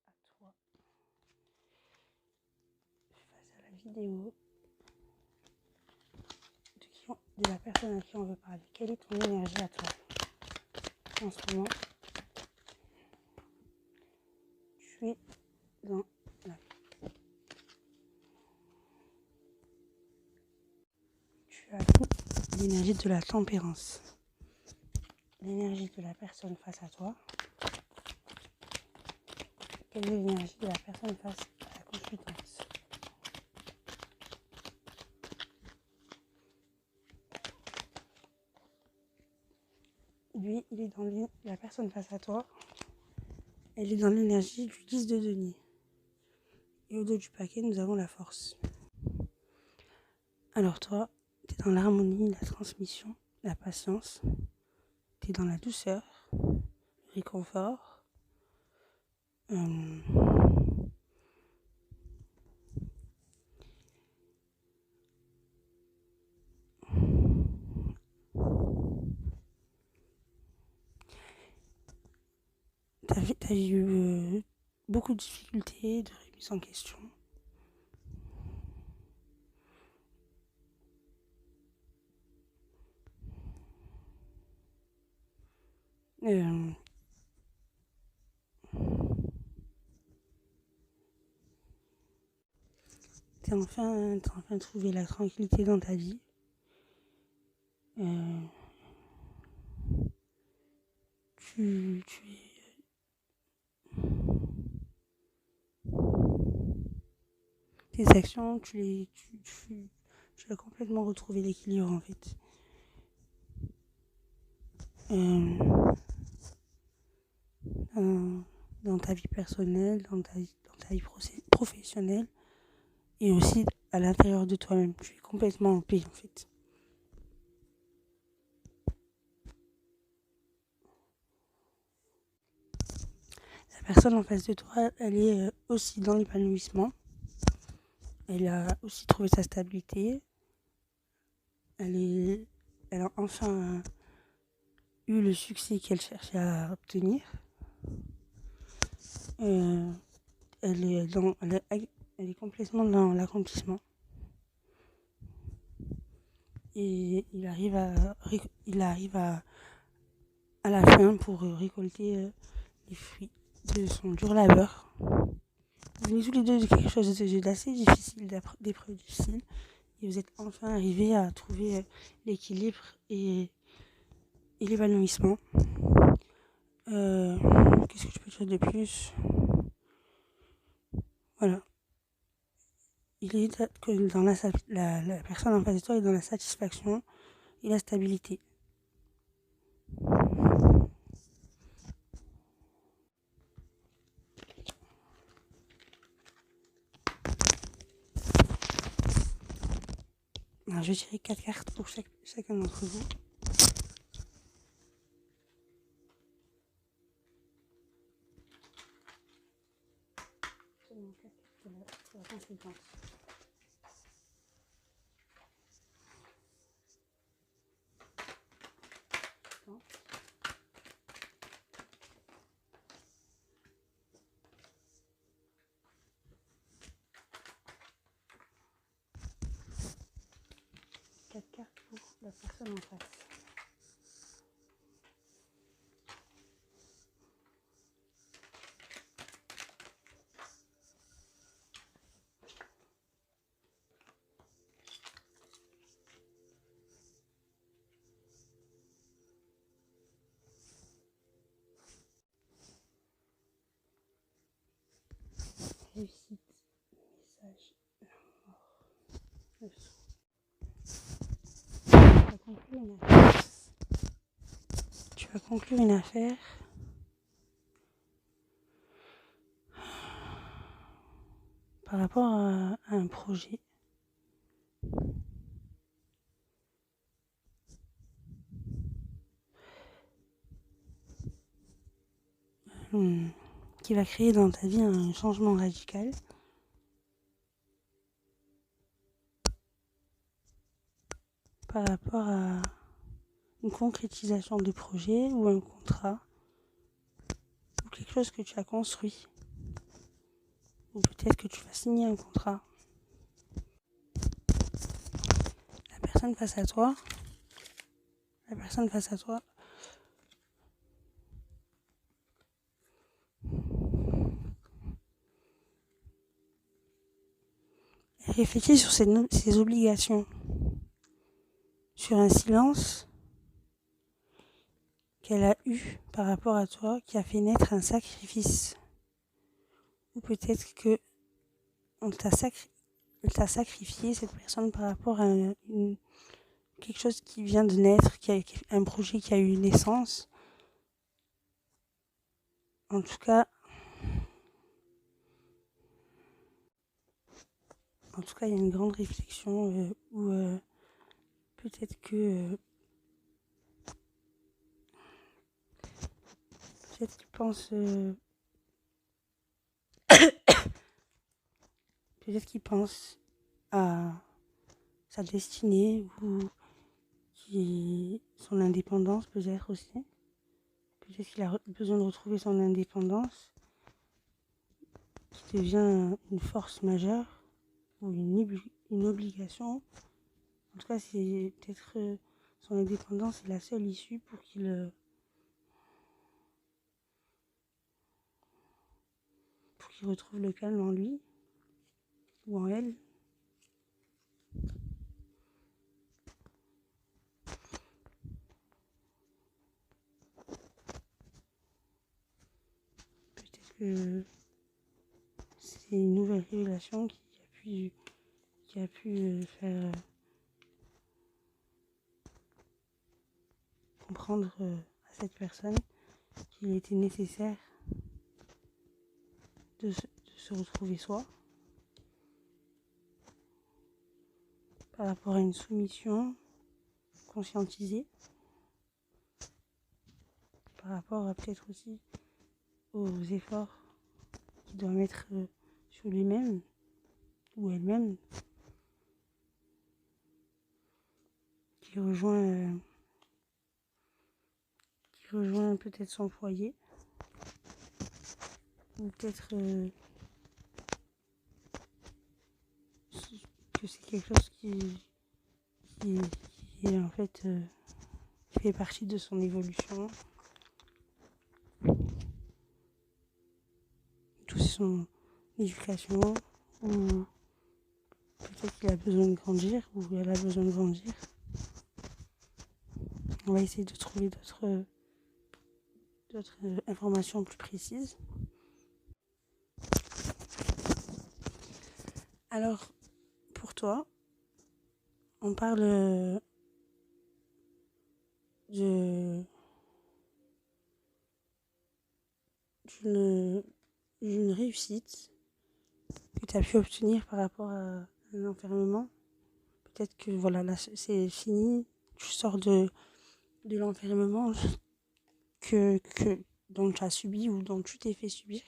à toi face à la vidéo de la personne à qui on veut parler. Quelle est ton énergie à toi en ce moment? Tu es dans la... Tu as l'énergie de la tempérance. L'énergie de la personne face à toi. Quelle est l'énergie de la personne face à la consultance? Lui, il est dans la personne face à toi. Elle est dans l'énergie du 10 de denier. Et au dos du paquet, nous avons la force. Alors toi, tu es dans l'harmonie, la transmission, la patience. Tu es dans la douceur, le réconfort. T'as eu beaucoup de difficultés, de remise en question. T'as enfin trouvé la tranquillité dans ta vie. Tu tes actions, tu as complètement retrouvé l'équilibre en fait. Dans ta vie personnelle, dans ta vie professionnelle et aussi à l'intérieur de toi-même. Tu es complètement en paix en fait. La personne en face de toi, elle est aussi dans l'épanouissement. Elle a aussi trouvé sa stabilité. Elle a enfin eu le succès qu'elle cherchait à obtenir. Elle est complètement dans l'accomplissement. Et il arrive à la fin pour récolter les fruits de son dur labeur. Vous venez tous les deux de quelque chose d'assez difficile, d'épreuves difficiles. Et vous êtes enfin arrivés à trouver l'équilibre et l'épanouissement. Qu'est-ce que je peux dire de plus? Voilà. Il est dans la personne en face de toi est dans la satisfaction et la stabilité. Alors, je vais tirer 4 cartes pour chacun d'entre vous. Seulement 4 cartes pour la conséquence. Quatre cartes pour la personne en face. Réussite, message, la mort, le son. Tu as conclu une affaire. Par rapport à un projet. Qui va créer dans ta vie un changement radical. Par rapport à une concrétisation de projet ou un contrat ou quelque chose que tu as construit. ou peut-être que tu vas signer un contrat. La personne face à toi, elle réfléchit sur ses obligations, sur un silence qu'elle a eu par rapport à toi qui a fait naître un sacrifice. Ou peut-être que on t'a sacrifié cette personne par rapport à quelque chose qui vient de naître, un projet qui a eu naissance. En tout cas, il y a une grande réflexion où peut-être que peut-être qu'il pense peut-être qu'il pense à sa destinée ou son indépendance peut-être aussi. Peut-être qu'il a besoin de retrouver son indépendance qui devient une force majeure ou une obligation. En tout cas, c'est peut-être son indépendance est la seule issue pour qu'il retrouve le calme en lui ou en elle. Peut-être que c'est une nouvelle révélation qui a pu faire comprendre à cette personne qu'il était nécessaire de se retrouver soi par rapport à une soumission conscientisée, par rapport à peut-être aussi aux efforts qu'il doit mettre sur lui-même ou elle-même, qui rejoint peut-être son foyer, ou peut-être que c'est quelque chose qui est en fait qui fait partie de son évolution. Tout son éducation, ou peut-être qu'il a besoin de grandir, ou elle a besoin de grandir. On va essayer de trouver d'autres informations plus précises. Alors, pour toi, on parle d'une réussite que tu as pu obtenir par rapport à un enfermement. Peut-être que voilà, là c'est fini, tu sors de l'enfermement dont tu as subi ou dont tu t'es fait subir.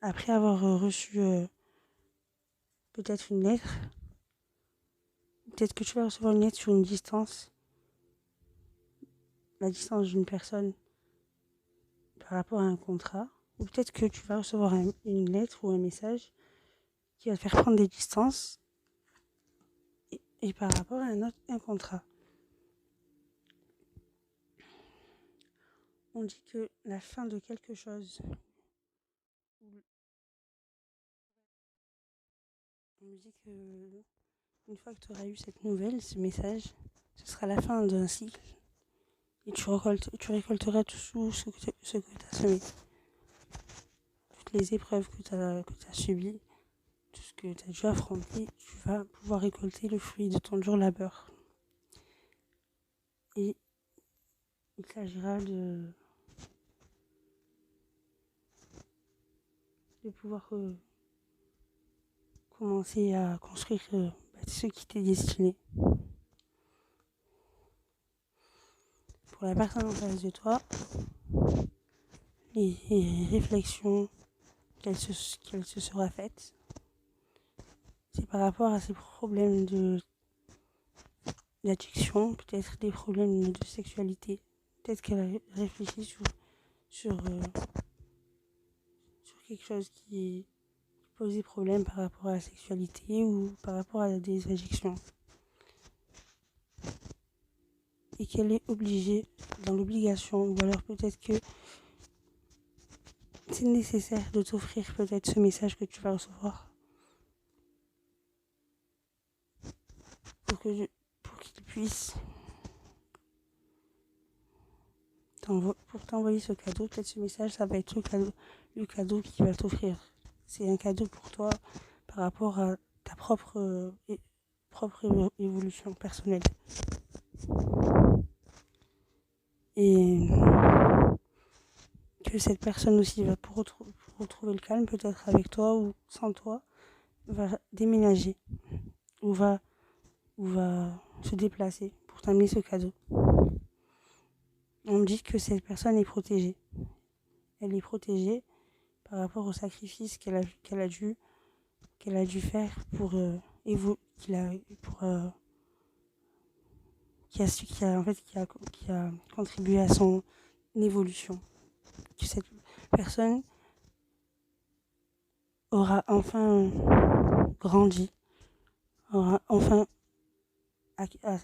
Après avoir reçu peut-être une lettre, peut-être que tu vas recevoir une lettre sur une distance, la distance d'une personne par rapport à un contrat, ou peut-être que tu vas recevoir une lettre ou un message qui va te faire prendre des distances et par rapport à un contrat. On dit que la fin de quelque chose, on me dit que une fois que tu auras eu cette nouvelle, ce message, ce sera la fin d'un cycle et tu récolteras tout ce que tu as semé. Toutes les épreuves que tu as subies, tout ce que tu as dû affronter, tu vas pouvoir récolter le fruit de ton dur labeur. Et il s'agira de pouvoir commencer à construire ce qui t'est destiné. Pour la personne en face de toi, les réflexions qu'elle se sera faites, c'est par rapport à ces problèmes d'addiction, peut-être des problèmes de sexualité. Peut-être qu'elle a réfléchi sur, sur quelque chose qui pose des problèmes par rapport à la sexualité ou par rapport à des addictions. Et qu'elle est obligée, dans l'obligation, ou alors peut-être que c'est nécessaire de t'offrir peut-être ce message que tu vas recevoir pour qu'il puisse pour t'envoyer ce cadeau. Peut-être ce message, ça va être le cadeau qu'il va t'offrir. C'est un cadeau pour toi par rapport à ta propre évolution personnelle. Et que cette personne aussi va pour retrouver le calme, peut-être avec toi ou sans toi, va déménager ou va se déplacer pour t'amener ce cadeau. On me dit que cette personne est protégée. Elle est protégée par rapport au sacrifice qu'elle a dû faire pour qui a contribué à son évolution. Que cette personne aura enfin grandi, aura enfin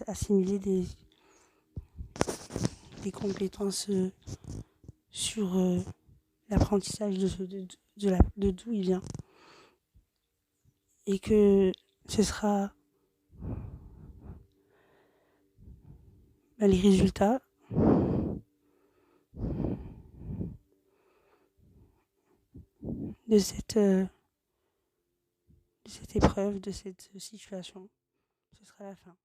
assimilé des compétences sur l'apprentissage de d'où il vient. Et que ce sera les résultats de cette épreuve, de cette situation. Ce sera la fin.